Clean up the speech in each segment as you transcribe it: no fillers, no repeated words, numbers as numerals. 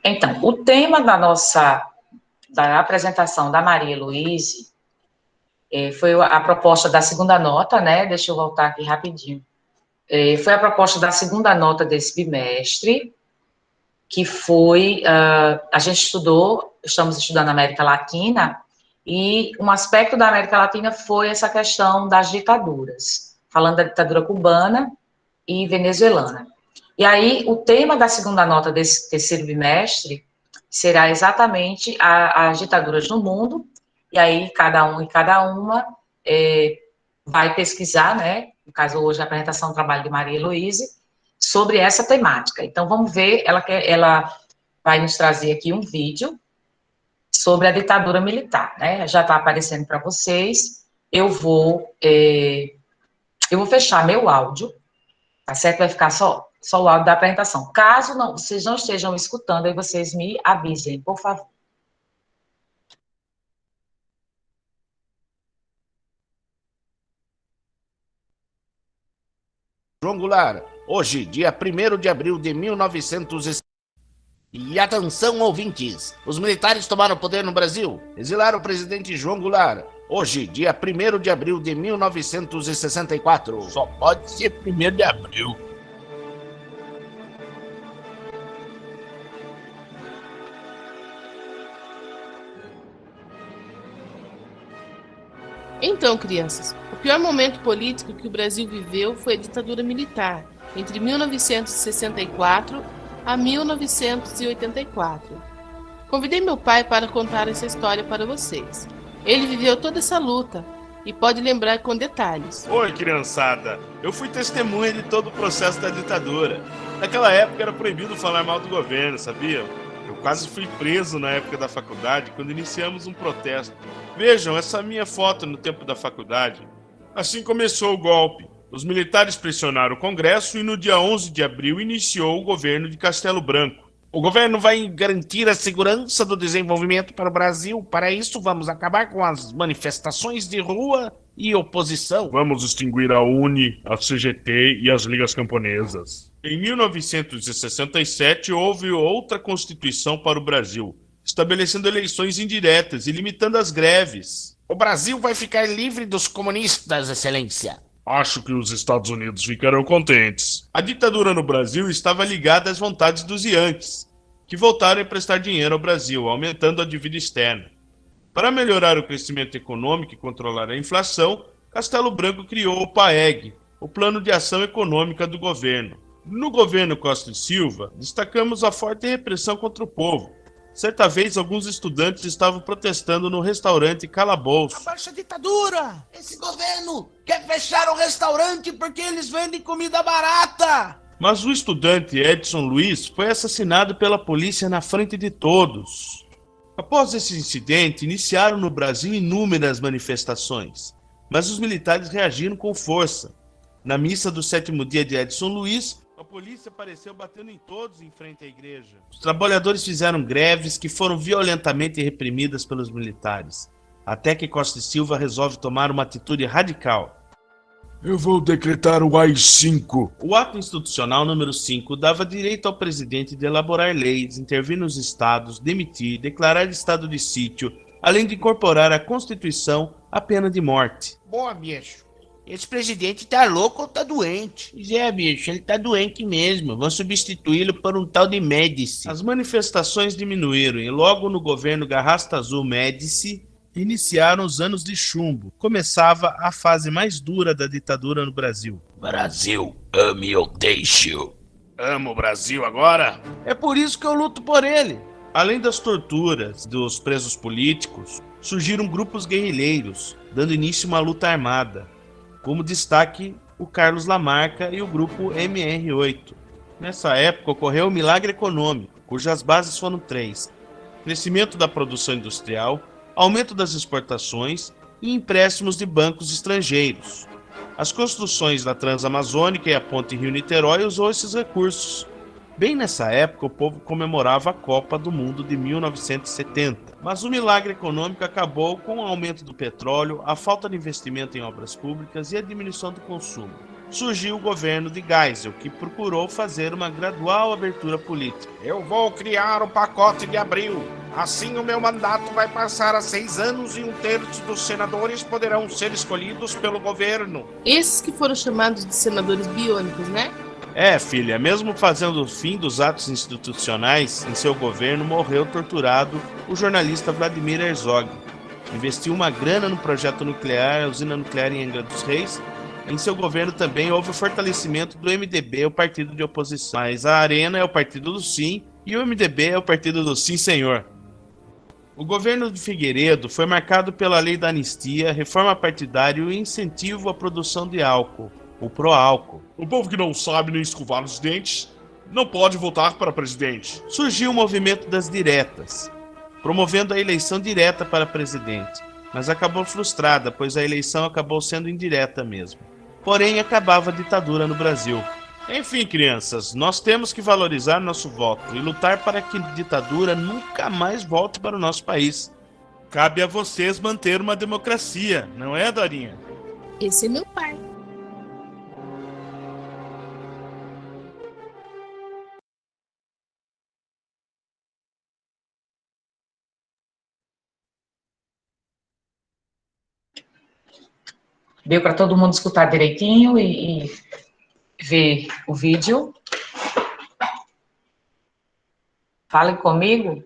Então, o tema da apresentação da Maria Luíse foi a proposta da segunda nota, né? Deixa eu voltar aqui rapidinho. Foi a proposta da segunda nota desse bimestre, que foi, a gente estamos estudando a América Latina, e um aspecto da América Latina foi essa questão das ditaduras, falando da ditadura cubana e venezuelana. E aí, o tema da segunda nota desse terceiro bimestre será exatamente as ditaduras no mundo, e aí cada um e cada uma vai pesquisar, né, no caso hoje a apresentação do trabalho de Maria Heloíse, sobre essa temática. Então, vamos ver, ela vai nos trazer aqui um vídeo sobre a ditadura militar, né, já está aparecendo para vocês, eu vou fechar meu áudio, tá certo? Vai ficar só o áudio da apresentação. Caso vocês não estejam escutando, aí vocês me avisem, por favor. João Goulart, hoje, dia 1º de abril de 1960. E atenção, ouvintes, os militares tomaram o poder no Brasil, exilaram o presidente João Goulart. Hoje, dia 1º de abril de 1964. Só pode ser 1º de abril. Então, crianças, o pior momento político que o Brasil viveu foi a ditadura militar, entre 1964 a 1984. Convidei meu pai para contar essa história para vocês. Ele viveu toda essa luta e pode lembrar com detalhes. Oi, criançada. Eu fui testemunha de todo o processo da ditadura. Naquela época era proibido falar mal do governo, sabia? Eu quase fui preso na época da faculdade, quando iniciamos um protesto. Vejam, essa minha foto no tempo da faculdade. Assim começou o golpe. Os militares pressionaram o Congresso e no dia 11 de abril iniciou o governo de Castelo Branco. O governo vai garantir a segurança do desenvolvimento para o Brasil. Para isso, vamos acabar com as manifestações de rua e oposição. Vamos extinguir a UNE, a CGT e as ligas camponesas. Em 1967, houve outra Constituição para o Brasil, estabelecendo eleições indiretas e limitando as greves. O Brasil vai ficar livre dos comunistas, Excelência. Acho que os Estados Unidos ficarão contentes. A ditadura no Brasil estava ligada às vontades dos Yankees, que voltaram a emprestar dinheiro ao Brasil, aumentando a dívida externa. Para melhorar o crescimento econômico e controlar a inflação, Castelo Branco criou o PAEG, o Plano de Ação Econômica do governo. No governo Costa e Silva, destacamos a forte repressão contra o povo. Certa vez, alguns estudantes estavam protestando no restaurante Calabouço. Abaixa a ditadura! Esse governo quer fechar o restaurante porque eles vendem comida barata! Mas o estudante Edson Luiz foi assassinado pela polícia na frente de todos. Após esse incidente, iniciaram no Brasil inúmeras manifestações, mas os militares reagiram com força. Na missa do 7º dia de Edson Luiz, a polícia apareceu batendo em todos em frente à igreja. Os trabalhadores fizeram greves que foram violentamente reprimidas pelos militares, até que Costa e Silva resolve tomar uma atitude radical. Eu vou decretar o AI-5. O ato institucional número 5 dava direito ao presidente de elaborar leis, intervir nos estados, demitir, declarar estado de sítio, além de incorporar à Constituição a pena de morte. Boa, bicho. Esse presidente tá louco ou tá doente? Pois é, bicho, ele tá doente mesmo. Vão substituí-lo por um tal de Médici. As manifestações diminuíram e logo no governo Garrasta Azul Médici iniciaram os anos de chumbo. Começava a fase mais dura da ditadura no Brasil. Brasil, ame ou deixe-o. Amo o Brasil agora? É por isso que eu luto por ele. Além das torturas dos presos políticos, surgiram grupos guerrilheiros, dando início a uma luta armada. Como destaque, o Carlos Lamarca e o grupo MR8. Nessa época ocorreu o milagre econômico, cujas bases foram 3: crescimento da produção industrial, aumento das exportações e empréstimos de bancos estrangeiros. As construções da Transamazônica e a Ponte Rio-Niterói usou esses recursos. Bem nessa época, o povo comemorava a Copa do Mundo de 1970. Mas o milagre econômico acabou com o aumento do petróleo, a falta de investimento em obras públicas e a diminuição do consumo. surgiu o governo de Geisel, que procurou fazer uma gradual abertura política. Eu vou criar o pacote de Abril. Assim o meu mandato vai passar a 6 anos e 1/3 dos senadores poderão ser escolhidos pelo governo. Esses que foram chamados de senadores biônicos, né? Filha, mesmo fazendo o fim dos atos institucionais em seu governo, morreu torturado o jornalista Vladimir Herzog. Investiu uma grana no projeto nuclear, a usina nuclear em Angra dos Reis. Em seu governo também houve o fortalecimento do MDB, o partido de oposição. Mas a Arena é o partido do sim e o MDB é o partido do sim, senhor. O governo de Figueiredo foi marcado pela lei da anistia, reforma partidária e o incentivo à produção de álcool, o pró-álcool. O povo que não sabe nem escovar os dentes não pode votar para presidente. Surgiu o movimento das diretas, promovendo a eleição direta para presidente, mas acabou frustrada, pois a eleição acabou sendo indireta mesmo. Porém, acabava a ditadura no Brasil. Enfim, crianças, nós temos que valorizar nosso voto e lutar para que a ditadura nunca mais volte para o nosso país. Cabe a vocês manter uma democracia, não é, Dorinha? Esse é meu pai. Deu para todo mundo escutar direitinho e ver o vídeo. Falem comigo.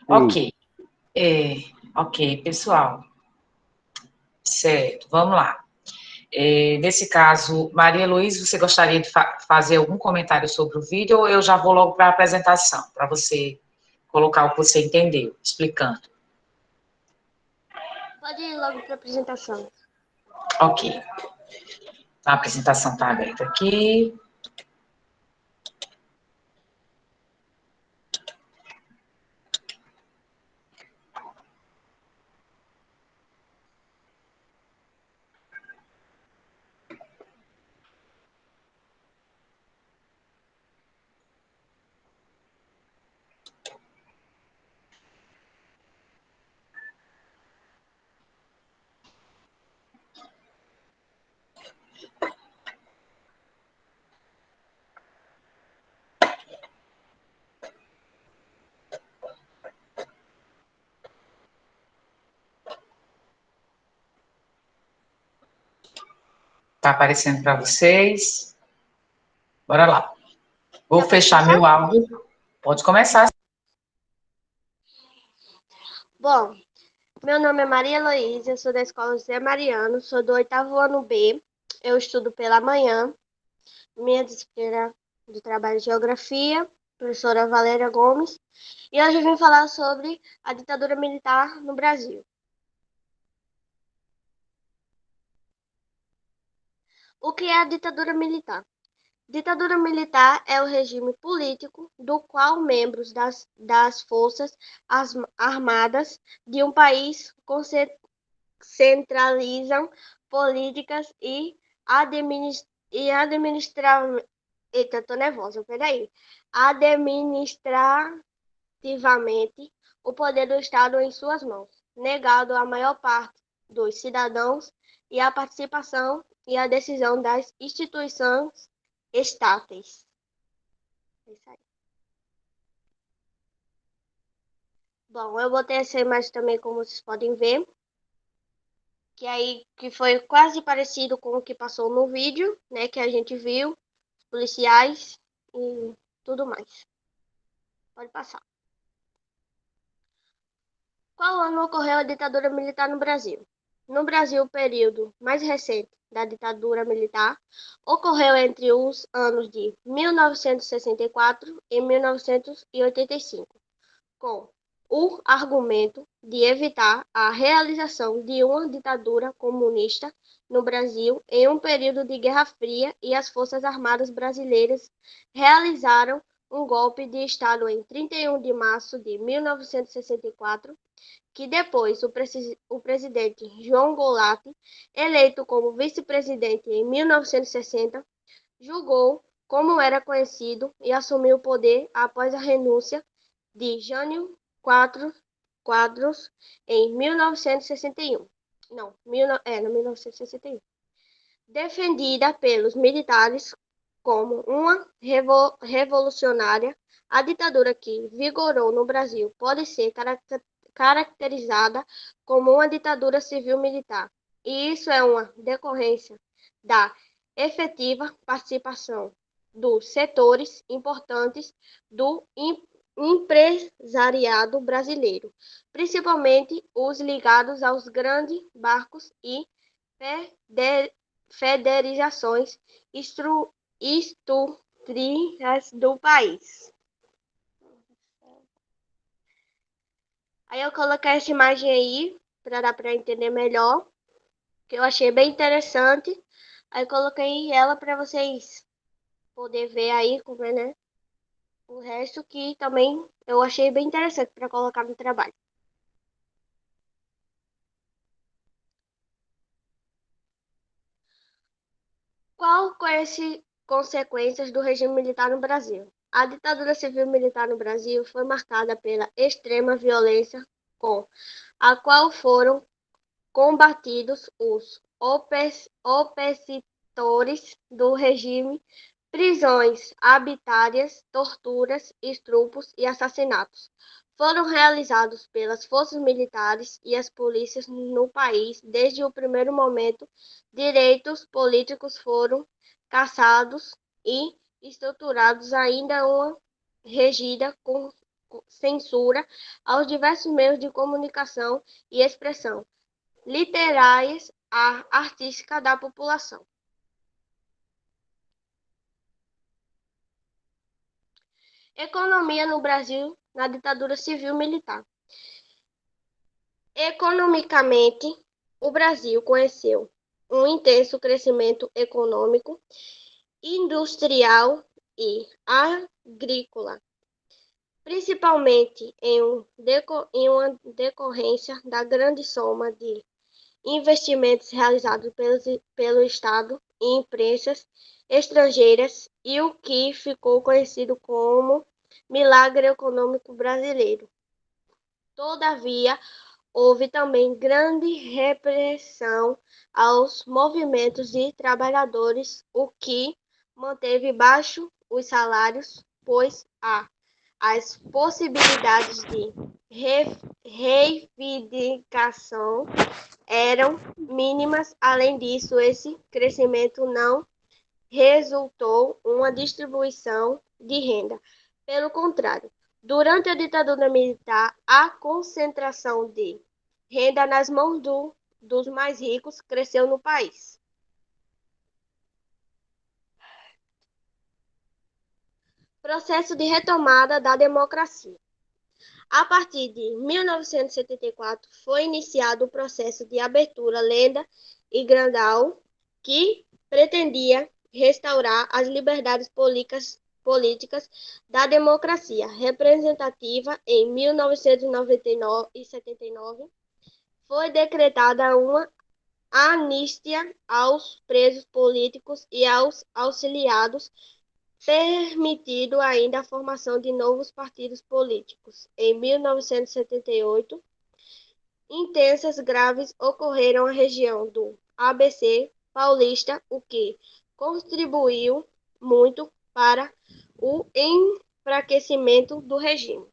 Ok. Ok, pessoal. Certo, vamos lá. Nesse caso, Maria Luísa, você gostaria de fazer algum comentário sobre o vídeo ou eu já vou logo para a apresentação, para você colocar o que você entendeu, explicando? Pode ir logo para a apresentação. Ok. A apresentação está aberta aqui. Está aparecendo para vocês. Bora lá. Vou fechar meu áudio. Pode começar. Bom, meu nome é Maria Heloísa, eu sou da Escola José Mariano, sou do 8º ano B, eu estudo pela manhã, minha disciplina de trabalho é Geografia, professora Valéria Gomes, e hoje eu vim falar sobre a ditadura militar no Brasil. O que é a ditadura militar? Ditadura militar é o regime político do qual membros das forças armadas de um país centralizam políticas e administrativamente o poder do Estado em suas mãos, negado à maior parte dos cidadãos e a participação e a decisão das instituições estáteis. É isso aí. Bom, eu botei essa imagem também, como vocês podem ver, que foi quase parecido com o que passou no vídeo, né, que a gente viu, os policiais e tudo mais. Pode passar. Qual ano ocorreu a ditadura militar no Brasil? No Brasil, o período mais recente da ditadura militar ocorreu entre os anos de 1964 e 1985, com o argumento de evitar a realização de uma ditadura comunista no Brasil em um período de Guerra Fria, e as Forças Armadas brasileiras realizaram um golpe de Estado em 31 de março de 1964, que depois o presidente João Goulart, eleito como vice-presidente em 1960, julgou como era conhecido e assumiu o poder após a renúncia de Jânio Quadros em 1961. 1961. defendida pelos militares como uma revolucionária. A ditadura que vigorou no Brasil pode ser caracterizada como uma ditadura civil-militar, e isso é uma decorrência da efetiva participação dos setores importantes do empresariado brasileiro, principalmente os ligados aos grandes barcos e federações indústrias do país. Aí eu coloquei essa imagem aí para dar para entender melhor, que eu achei bem interessante. Aí coloquei ela para vocês poder ver aí como é, né? O resto que também eu achei bem interessante para colocar no trabalho. Qual conhece consequências do regime militar no Brasil? A ditadura civil-militar no Brasil foi marcada pela extrema violência com a qual foram combatidos os opositores do regime, prisões arbitrárias, torturas, estupros e assassinatos foram realizados pelas forças militares e as polícias no país. Desde o primeiro momento, direitos políticos foram caçados e estruturados ainda uma regida com censura aos diversos meios de comunicação e expressão literárias a artística da população. Economia no Brasil na ditadura civil-militar. Economicamente, o Brasil conheceu um intenso crescimento econômico, industrial e agrícola, principalmente em uma decorrência da grande soma de investimentos realizados pelo Estado em empresas estrangeiras e o que ficou conhecido como milagre econômico brasileiro. Todavia, houve também grande repressão aos movimentos de trabalhadores, o que manteve baixo os salários, pois as possibilidades de reivindicação eram mínimas. Além disso, esse crescimento não resultou uma distribuição de renda. Pelo contrário, durante a ditadura militar, a concentração de renda nas mãos dos mais ricos cresceu no país. Processo de retomada da democracia. A partir de 1974, foi iniciado o processo de abertura lenta e gradual que pretendia restaurar as liberdades políticas da democracia representativa. Em 1979, foi decretada uma anistia aos presos políticos e aos auxiliados, permitido ainda a formação de novos partidos políticos. Em 1978, intensas graves ocorreram na região do ABC Paulista, o que contribuiu muito para o enfraquecimento do regime.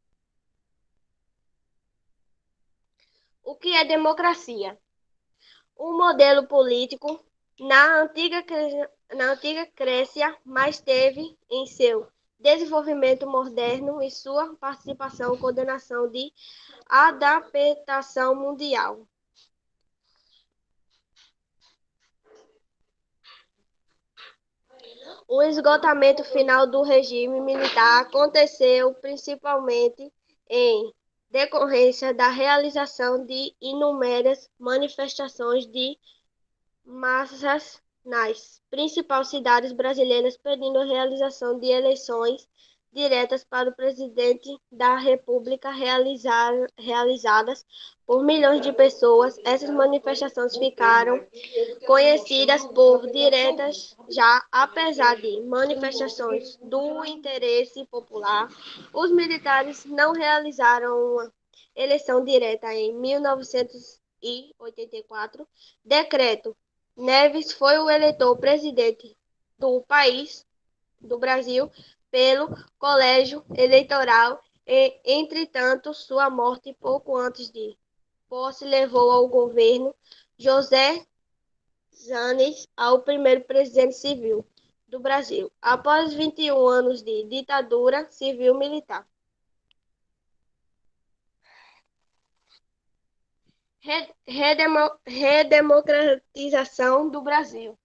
O que é democracia? Um modelo político na antiga Grécia, mas teve em seu desenvolvimento moderno e sua participação coordenação de adaptação mundial. O esgotamento final do regime militar aconteceu principalmente em decorrência da realização de inúmeras manifestações de massas nas principais cidades brasileiras, pedindo a realização de eleições diretas para o presidente da República, realizadas por milhões de pessoas. Essas manifestações ficaram conhecidas por diretas já, apesar de manifestações do interesse popular. Os militares não realizaram uma eleição direta em 1984. Decreto Neves foi o eleitor presidente do país, do Brasil, pelo Colégio Eleitoral e, entretanto, sua morte pouco antes de posse levou ao governo José Zanes ao primeiro presidente civil do Brasil, após 21 anos de ditadura civil-militar. Redemocratização do Brasil.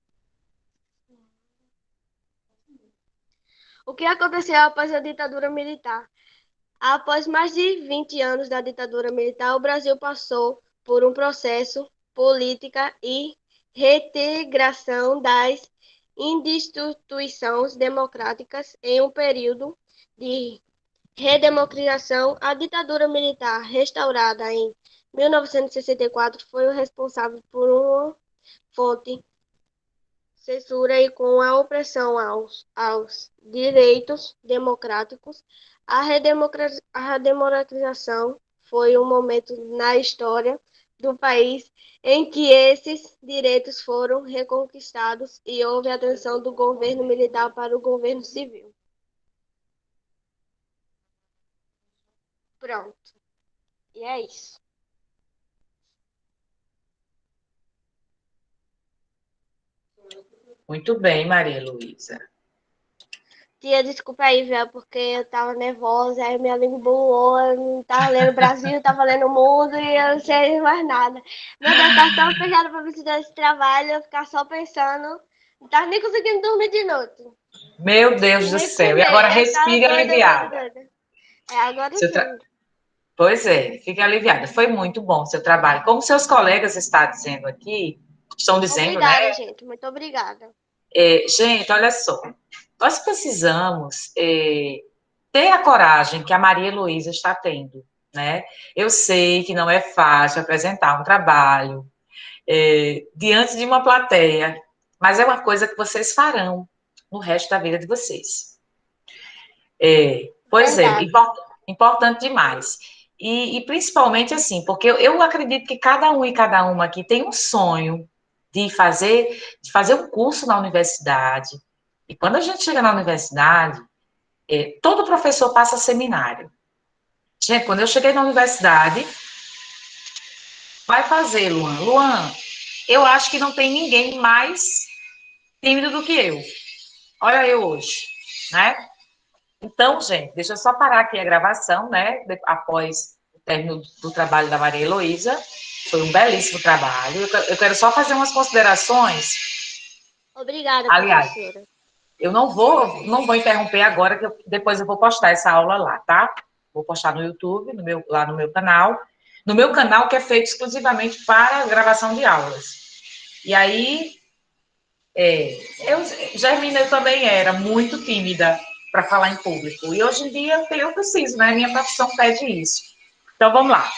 O que aconteceu após a ditadura militar? Após mais de 20 anos da ditadura militar, o Brasil passou por um processo política e reintegração das instituições democráticas em um período de redemocratização. A ditadura militar, restaurada em 1964, foi o responsável por uma forte censura e com a opressão aos direitos democráticos. A redemocratização foi um momento na história do país em que esses direitos foram reconquistados e houve a transição do governo militar para o governo civil. Pronto. E é isso. Muito bem, Maria Luísa. Tia, desculpa aí, velho, porque eu tava nervosa, aí minha língua boou, eu não tava lendo Brasil, tava lendo mundo e eu não sei mais nada. Meu Deus, tá tão fechado pra precisar desse trabalho, eu ficar só pensando, não tava nem conseguindo dormir de noite. Meu Deus do Nem céu. comer, E agora eu respire tava doida, aliviada. doida. É, agora Seu sim. tra- Pois é, fique aliviada. Foi muito bom o seu trabalho. Como seus colegas estão dizendo, Obrigada, né? gente, muito obrigada. Gente, olha só. Nós precisamos ter a coragem que a Maria Heloísa está tendo, né? Eu sei que não é fácil apresentar um trabalho diante de uma plateia, mas é uma coisa que vocês farão no resto da vida de vocês. Pois Verdade. importante demais. E principalmente assim, porque eu acredito que cada um e cada uma aqui tem um sonho de fazer um curso na universidade. E quando a gente chega na universidade, todo professor passa seminário. Gente, quando eu cheguei na universidade, vai fazer, Luan. Luan, eu acho que não tem ninguém mais tímido do que eu. Olha eu hoje, né? Então, gente, deixa eu só parar aqui a gravação, né? Após o término do trabalho da Maria Heloísa. Foi um belíssimo trabalho. Eu quero só fazer umas considerações. Obrigada, Aliás, professora. eu não vou interromper agora, que depois eu vou postar essa aula lá, tá? Vou postar no YouTube, lá no meu canal. No meu canal, que é feito exclusivamente para gravação de aulas. E aí, Germina, eu também era muito tímida para falar em público. E hoje em dia eu preciso, né? Minha profissão pede isso. Então, vamos lá.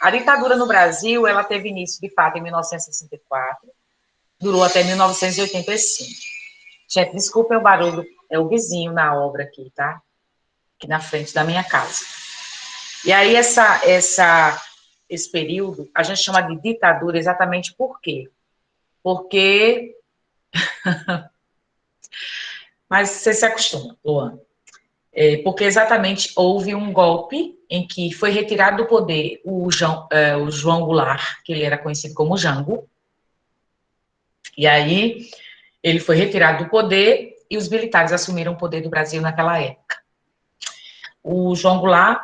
A ditadura no Brasil, ela teve início, de fato, em 1964, durou até 1985. Gente, desculpem o barulho, é o vizinho na obra aqui, tá? Aqui na frente da minha casa. E aí, esse período, a gente chama de ditadura exatamente por quê? Porque... Mas você se acostuma, Luan. Porque exatamente houve um golpe em que foi retirado do poder o João Goulart, que ele era conhecido como Jango, e aí ele foi retirado do poder e os militares assumiram o poder do Brasil naquela época. O João Goulart,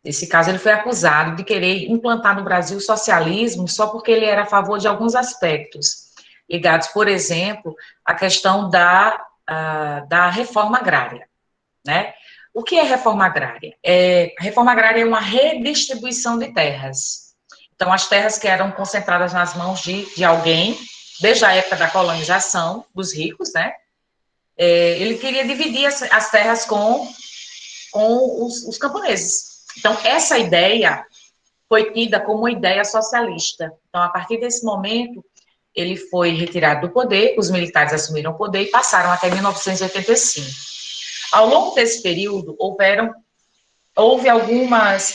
nesse caso, ele foi acusado de querer implantar no Brasil o socialismo só porque ele era a favor de alguns aspectos, ligados, por exemplo, à questão da reforma agrária, né? O que é reforma agrária? A reforma agrária é uma redistribuição de terras. Então, as terras que eram concentradas nas mãos de alguém, desde a época da colonização, dos ricos, né? Ele queria dividir as terras com os camponeses. Então, essa ideia foi tida como uma ideia socialista. Então, a partir desse momento, ele foi retirado do poder, os militares assumiram o poder e passaram até 1985. Ao longo desse período, houve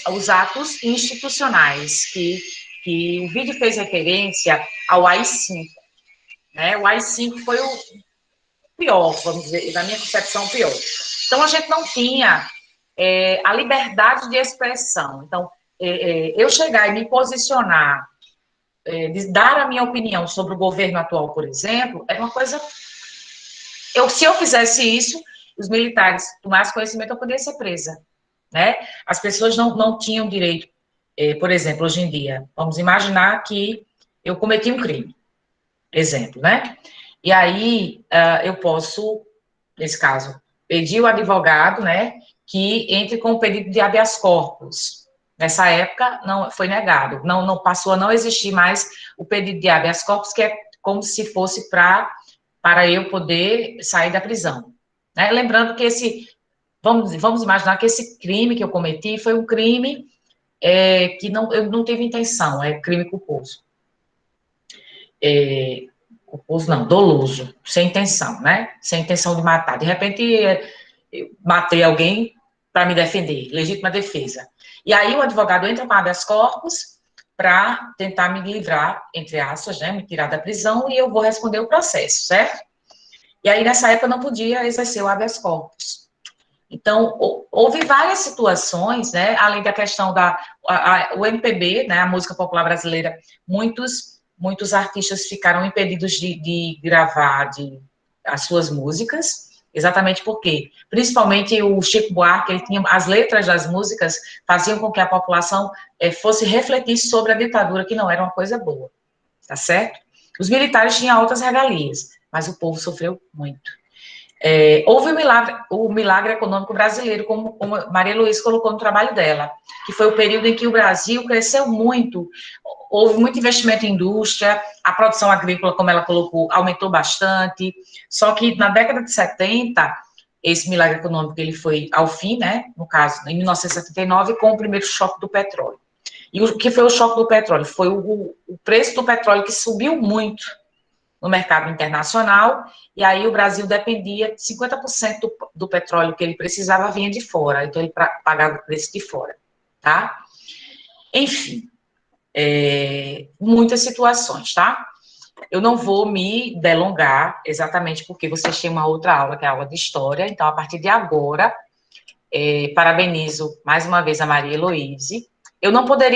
os atos institucionais, que o vídeo fez referência ao AI-5. né? O AI-5 foi o pior, vamos dizer, na minha concepção, o pior. Então, a gente não tinha a liberdade de expressão. Então, eu chegar e me posicionar, de dar a minha opinião sobre o governo atual, por exemplo, é uma coisa... se eu fizesse isso, os militares tomassem conhecimento, eu poderia ser presa, né? As pessoas não tinham direito, por exemplo, hoje em dia, vamos imaginar que eu cometi um crime, exemplo, né? E aí, eu posso, nesse caso, pedir o advogado, né, que entre com o pedido de habeas corpus. Nessa época, não foi negado, não passou a não existir mais o pedido de habeas corpus, que é como se fosse para eu poder sair da prisão, né? Lembrando que vamos imaginar que esse crime que eu cometi foi um crime que eu não tive intenção, é crime culposo. Culposo não, doloso, sem intenção, né? Sem intenção de matar. De repente, eu matei alguém para me defender, legítima defesa. E aí o advogado entra com habeas corpus para tentar me livrar, entre aspas, né, me tirar da prisão, e eu vou responder o processo, certo? E aí, nessa época, eu não podia exercer o habeas corpus. Então, houve várias situações, né, além da questão o MPB, né, a música popular brasileira, muitos artistas ficaram impedidos de gravar as suas músicas, exatamente porque, principalmente o Chico Buarque, ele tinha, as letras das músicas faziam com que a população fosse refletir sobre a ditadura, que não era uma coisa boa, tá certo? Os militares tinham outras regalias, mas o povo sofreu muito. Houve o milagre econômico brasileiro, como Maria Luísa colocou no trabalho dela, que foi o período em que o Brasil cresceu muito, houve muito investimento em indústria, a produção agrícola, como ela colocou, aumentou bastante, só que na década de 70, esse milagre econômico ele foi ao fim, né, no caso, em 1979, com o primeiro choque do petróleo. E o que foi o choque do petróleo? Foi o preço do petróleo que subiu muito no mercado internacional, e aí o Brasil dependia de 50% do petróleo que ele precisava vinha de fora, então ele pagava o preço de fora, tá? Enfim, muitas situações, tá? Eu não vou me delongar, exatamente porque vocês têm uma outra aula, que é a aula de História, então, a partir de agora, parabenizo mais uma vez a Maria Heloíse. Eu não poderia